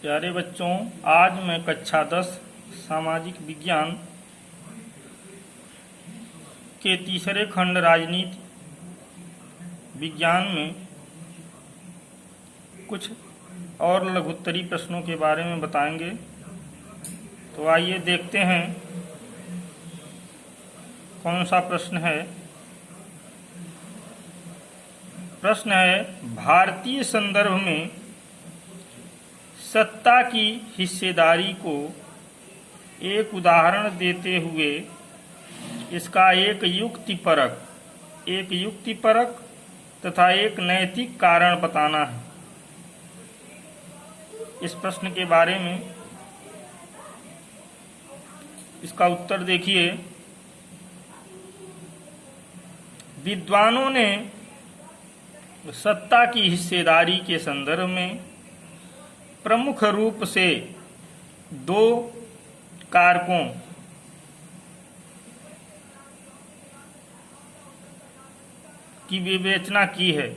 प्यारे बच्चों, आज मैं कक्षा 10 सामाजिक विज्ञान के तीसरे खंड राजनीति विज्ञान में कुछ और लघुत्तरी प्रश्नों के बारे में बताएंगे। तो आइए देखते हैं कौन सा प्रश्न है। प्रश्न है, भारतीय संदर्भ में सत्ता की हिस्सेदारी को एक उदाहरण देते हुए इसका एक युक्तिपरक तथा एक नैतिक कारण बताना है। इस प्रश्न के बारे में इसका उत्तर देखिए। विद्वानों ने सत्ता की हिस्सेदारी के संदर्भ में प्रमुख रूप से दो कारकों की विवेचना की है।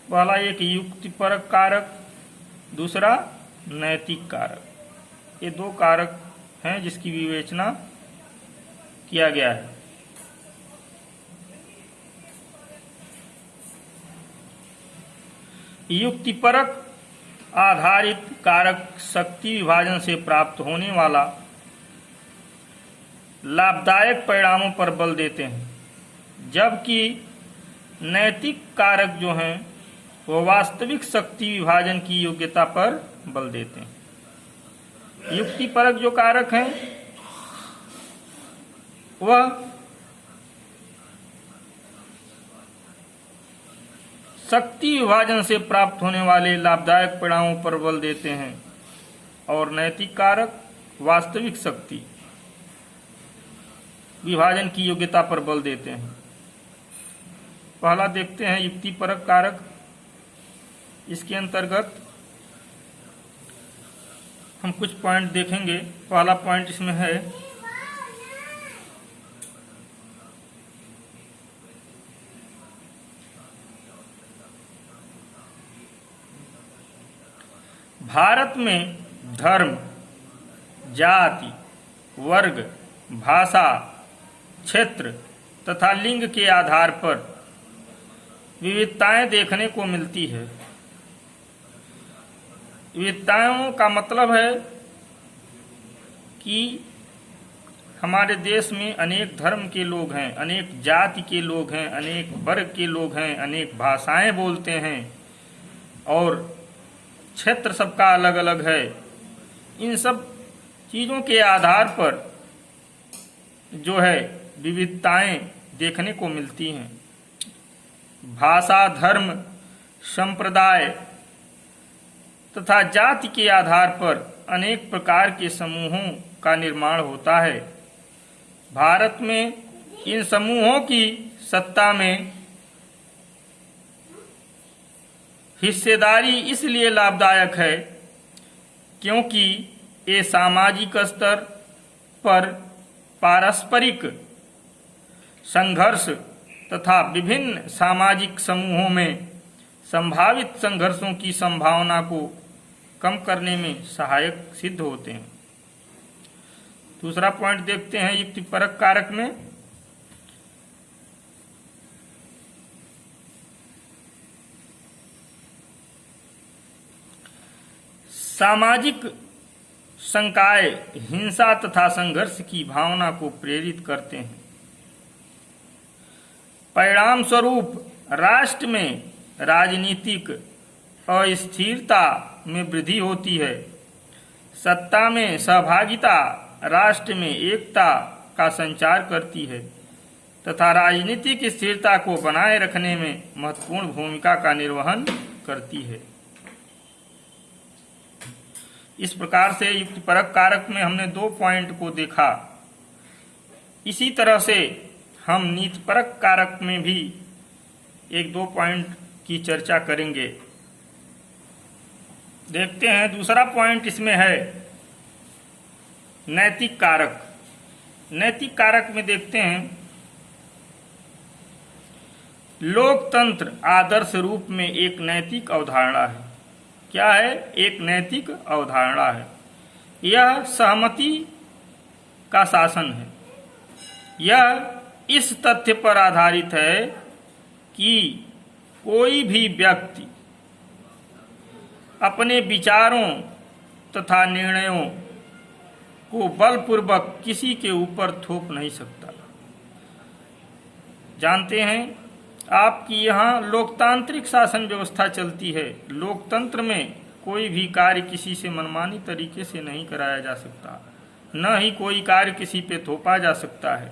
पहला एक युक्तिपरक कारक, दूसरा नैतिक कारक। ये दो कारक हैं जिसकी विवेचना किया गया है। युक्तिपरक आधारित कारक शक्ति विभाजन से प्राप्त होने वाला लाभदायक परिणामों पर बल देते हैं, जबकि नैतिक कारक जो हैं वो वास्तविक शक्ति विभाजन की योग्यता पर बल देते हैं। युक्तिपरक जो कारक हैं वह शक्ति विभाजन से प्राप्त होने वाले लाभदायक परिणामों पर बल देते हैं और नैतिक कारक वास्तविक शक्ति विभाजन की योग्यता पर बल देते हैं। पहला देखते हैं युक्तिपरक कारक। इसके अंतर्गत हम कुछ पॉइंट देखेंगे। पहला पॉइंट इसमें है भारत में धर्म, जाति, वर्ग, भाषा, क्षेत्र तथा लिंग के आधार पर विविधताएं देखने को मिलती है। विविधताओं का मतलब है कि हमारे देश में अनेक धर्म के लोग हैं, अनेक जाति के लोग हैं, अनेक वर्ग के लोग हैं, अनेक भाषाएं बोलते हैं और क्षेत्र सबका अलग अलग है। इन सब चीज़ों के आधार पर जो है विविधताएं देखने को मिलती हैं। भाषा, धर्म, संप्रदाय तथा जाति के आधार पर अनेक प्रकार के समूहों का निर्माण होता है। भारत में इन समूहों की सत्ता में हिस्सेदारी इसलिए लाभदायक है क्योंकि ये सामाजिक स्तर पर पारस्परिक संघर्ष तथा विभिन्न सामाजिक समूहों में संभावित संघर्षों की संभावना को कम करने में सहायक सिद्ध होते हैं। दूसरा पॉइंट देखते हैं युक्तिपरक कारक में। सामाजिक संकाय हिंसा तथा संघर्ष की भावना को प्रेरित करते हैं। परिणाम स्वरूप राष्ट्र में राजनीतिक अस्थिरता में वृद्धि होती है। सत्ता में सहभागिता राष्ट्र में एकता का संचार करती है तथा राजनीतिक स्थिरता को बनाए रखने में महत्वपूर्ण भूमिका का निर्वहन करती है। इस प्रकार से युक्तिपरक कारक में हमने दो पॉइंट को देखा। इसी तरह से हम नीतिपरक कारक में भी एक दो पॉइंट की चर्चा करेंगे। देखते हैं दूसरा पॉइंट इसमें है नैतिक कारक। नैतिक कारक में देखते हैं लोकतंत्र आदर्श रूप में एक नैतिक अवधारणा है। क्या है? एक नैतिक अवधारणा है। यह सहमति का शासन है। यह इस तथ्य पर आधारित है कि कोई भी व्यक्ति अपने विचारों तथा निर्णयों को बलपूर्वक किसी के ऊपर थोप नहीं सकता। जानते हैं आपकी यहाँ लोकतांत्रिक शासन व्यवस्था चलती है। लोकतंत्र में कोई भी कार्य किसी से मनमानी तरीके से नहीं कराया जा सकता, न ही कोई कार्य किसी पे थोपा जा सकता है।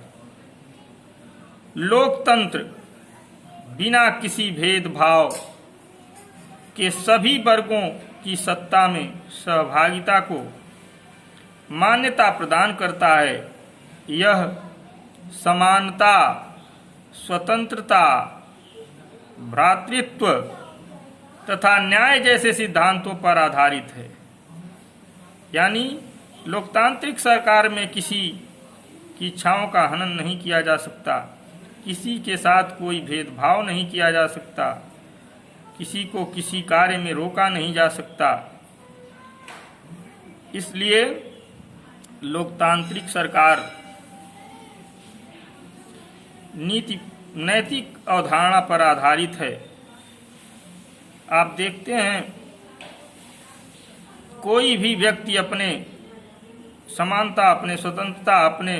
लोकतंत्र बिना किसी भेदभाव के सभी वर्गों की सत्ता में सहभागिता को मान्यता प्रदान करता है। यह समानता, स्वतंत्रता, भ्रातृत्व तथा न्याय जैसे सिद्धांतों पर आधारित है। यानी लोकतांत्रिक सरकार में किसी की इच्छाओं का हनन नहीं किया जा सकता, किसी के साथ कोई भेदभाव नहीं किया जा सकता, किसी को किसी कार्य में रोका नहीं जा सकता। इसलिए लोकतांत्रिक सरकार नैतिक अवधारणा पर आधारित है। आप देखते हैं कोई भी व्यक्ति अपने समानता, अपने स्वतंत्रता, अपने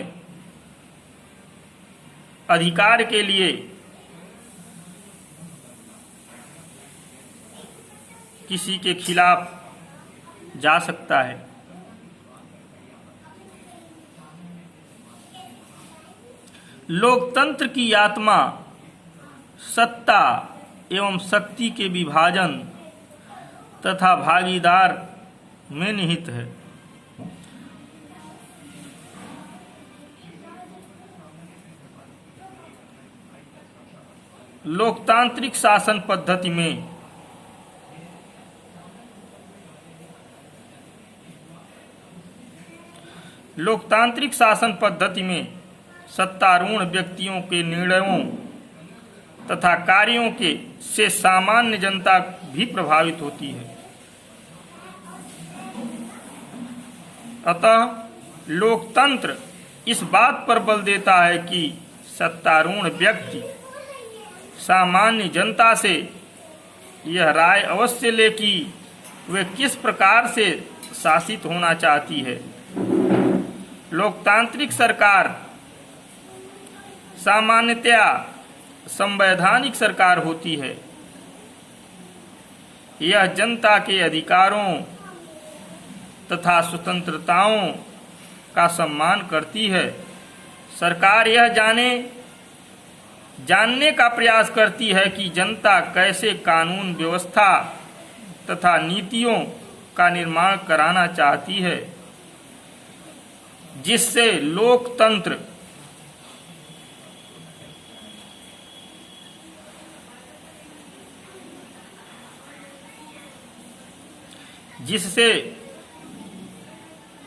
अधिकार के लिए किसी के खिलाफ जा सकता है। लोकतंत्र की आत्मा सत्ता एवं शक्ति के विभाजन तथा भागीदार में निहित है। लोकतांत्रिक शासन पद्धति में सत्तारूढ़ व्यक्तियों के निर्णयों तथा कार्यों के से सामान्य जनता भी प्रभावित होती है। अतः लोकतंत्र इस बात पर बल देता है कि सत्तारूढ़ व्यक्ति सामान्य जनता से यह राय अवश्य ले कि वे किस प्रकार से शासित होना चाहती है। लोकतांत्रिक सरकार सामान्यतया संवैधानिक सरकार होती है। यह जनता के अधिकारों तथा स्वतंत्रताओं का सम्मान करती है। सरकार यह जानने का प्रयास करती है कि जनता कैसे कानून व्यवस्था तथा नीतियों का निर्माण कराना चाहती है, जिससे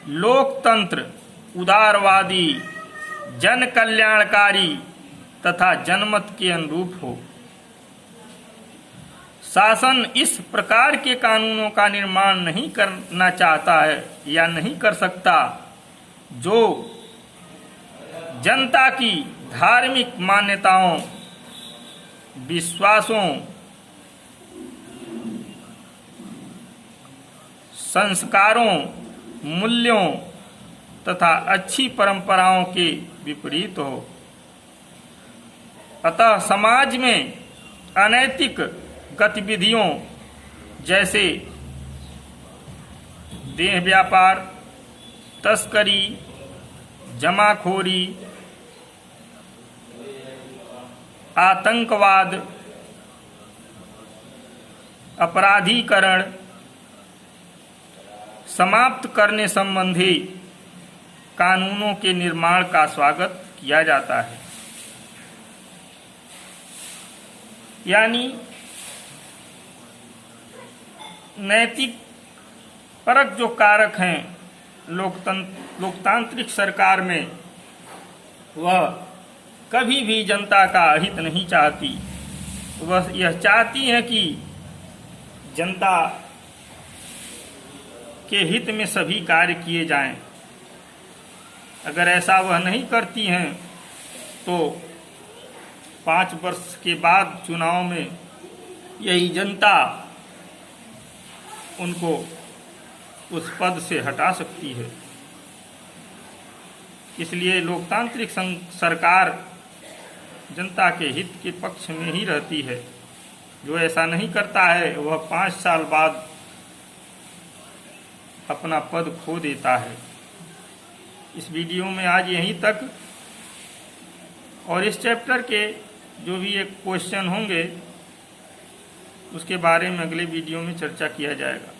लोकतंत्र उदारवादी, जन कल्याणकारी तथा जनमत के अनुरूप हो। शासन इस प्रकार के कानूनों का निर्माण नहीं करना चाहता है या नहीं कर सकता जो जनता की धार्मिक मान्यताओं, विश्वासों, संस्कारों, मूल्यों तथा अच्छी परंपराओं के विपरीत हो। अतः समाज में अनैतिक गतिविधियों जैसे देह व्यापार, तस्करी, जमाखोरी, आतंकवाद, अपराधीकरण समाप्त करने संबंधी कानूनों के निर्माण का स्वागत किया जाता है। यानी नैतिक परक जो कारक हैं लोकतांत्रिक सरकार में, वह कभी भी जनता का हित नहीं चाहती। वह यह चाहती है कि जनता के हित में सभी कार्य किए जाएं। अगर ऐसा वह नहीं करती हैं तो 5 वर्ष के बाद चुनाव में यही जनता उनको उस पद से हटा सकती है। इसलिए लोकतांत्रिक सरकार जनता के हित के पक्ष में ही रहती है। जो ऐसा नहीं करता है वह 5 साल बाद अपना पद खो देता है। इस वीडियो में आज यहीं तक, और इस चैप्टर के जो भी एक क्वेश्चन होंगे उसके बारे में अगले वीडियो में चर्चा किया जाएगा।